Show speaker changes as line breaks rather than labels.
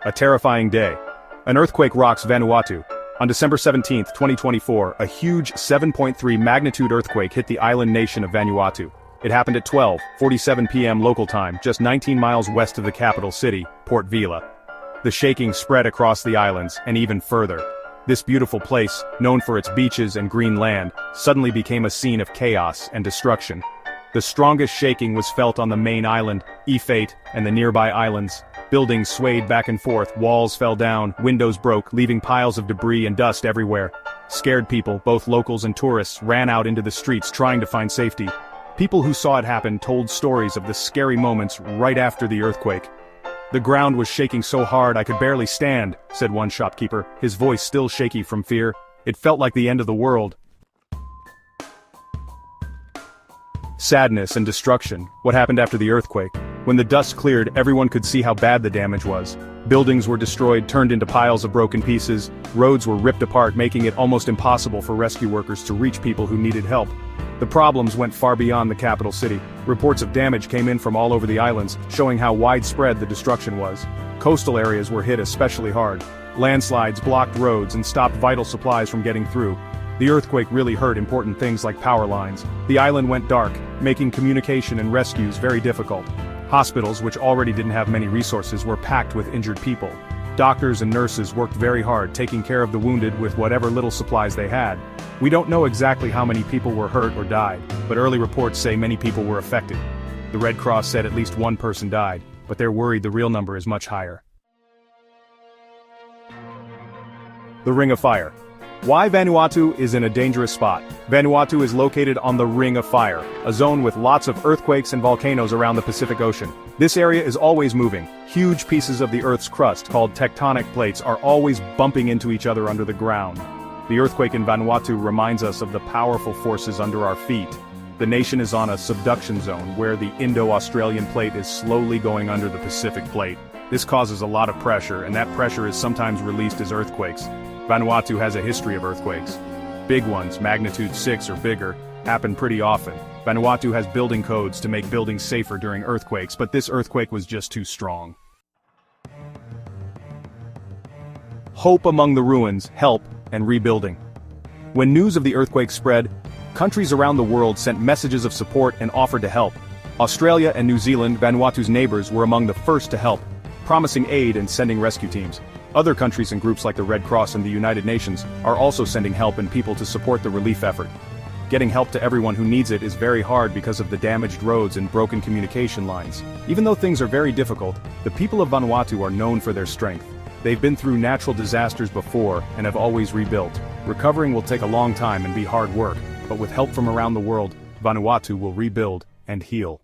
A terrifying day. An earthquake rocks Vanuatu. On December 17, 2024, a huge 7.3 magnitude earthquake hit the island nation of Vanuatu. It happened at 12:47 p.m. local time, just 19 miles west of the capital city, Port Vila. The shaking spread across the islands, and even further. This beautiful place, known for its beaches and green land, suddenly became a scene of chaos and destruction. The strongest shaking was felt on the main island, Ifate, and the nearby islands. Buildings swayed back and forth, walls fell down, windows broke, leaving piles of debris and dust everywhere. Scared people, both locals and tourists, ran out into the streets trying to find safety. People who saw it happen told stories of the scary moments right after the earthquake. "The ground was shaking so hard I could barely stand," said one shopkeeper, his voice still shaky from fear. "It felt like the end of the world." Sadness and destruction. What happened after the earthquake? When the dust cleared, everyone could see how bad the damage was. Buildings were destroyed, turned into piles of broken pieces. Roads were ripped apart, making it almost impossible for rescue workers to reach people who needed help. The problems went far beyond the capital city. Reports of damage came in from all over the islands, showing how widespread the destruction was. Coastal areas were hit especially hard. Landslides blocked roads and stopped vital supplies from getting through. The earthquake really hurt important things like power lines. The island went dark, making communication and rescues very difficult. Hospitals, which already didn't have many resources, were packed with injured people. Doctors and nurses worked very hard, taking care of the wounded with whatever little supplies they had. We don't know exactly how many people were hurt or died, but early reports say many people were affected. The Red Cross said at least one person died, but they're worried the real number is much higher. The Ring of Fire. Why Vanuatu is in a dangerous spot. Vanuatu is located on the Ring of Fire, a zone with lots of earthquakes and volcanoes around the Pacific Ocean. This area is always moving. Huge pieces of the Earth's crust, called tectonic plates, are always bumping into each other under the ground. The earthquake in Vanuatu reminds us of the powerful forces under our feet. The nation is on a subduction zone, where the Indo-Australian plate is slowly going under the Pacific plate. This causes a lot of pressure, and that pressure is sometimes released as earthquakes. Vanuatu has a history of earthquakes. Big ones, magnitude 6 or bigger, happen pretty often. Vanuatu has building codes to make buildings safer during earthquakes, but this earthquake was just too strong. Hope among the ruins, help, and rebuilding. When news of the earthquake spread, countries around the world sent messages of support and offered to help. Australia and New Zealand, Vanuatu's neighbors, were among the first to help, promising aid and sending rescue teams. Other countries and groups like the Red Cross and the United Nations are also sending help and people to support the relief effort. Getting help to everyone who needs it is very hard because of the damaged roads and broken communication lines. Even though things are very difficult, the people of Vanuatu are known for their strength. They've been through natural disasters before and have always rebuilt. Recovering will take a long time and be hard work, but with help from around the world, Vanuatu will rebuild and heal.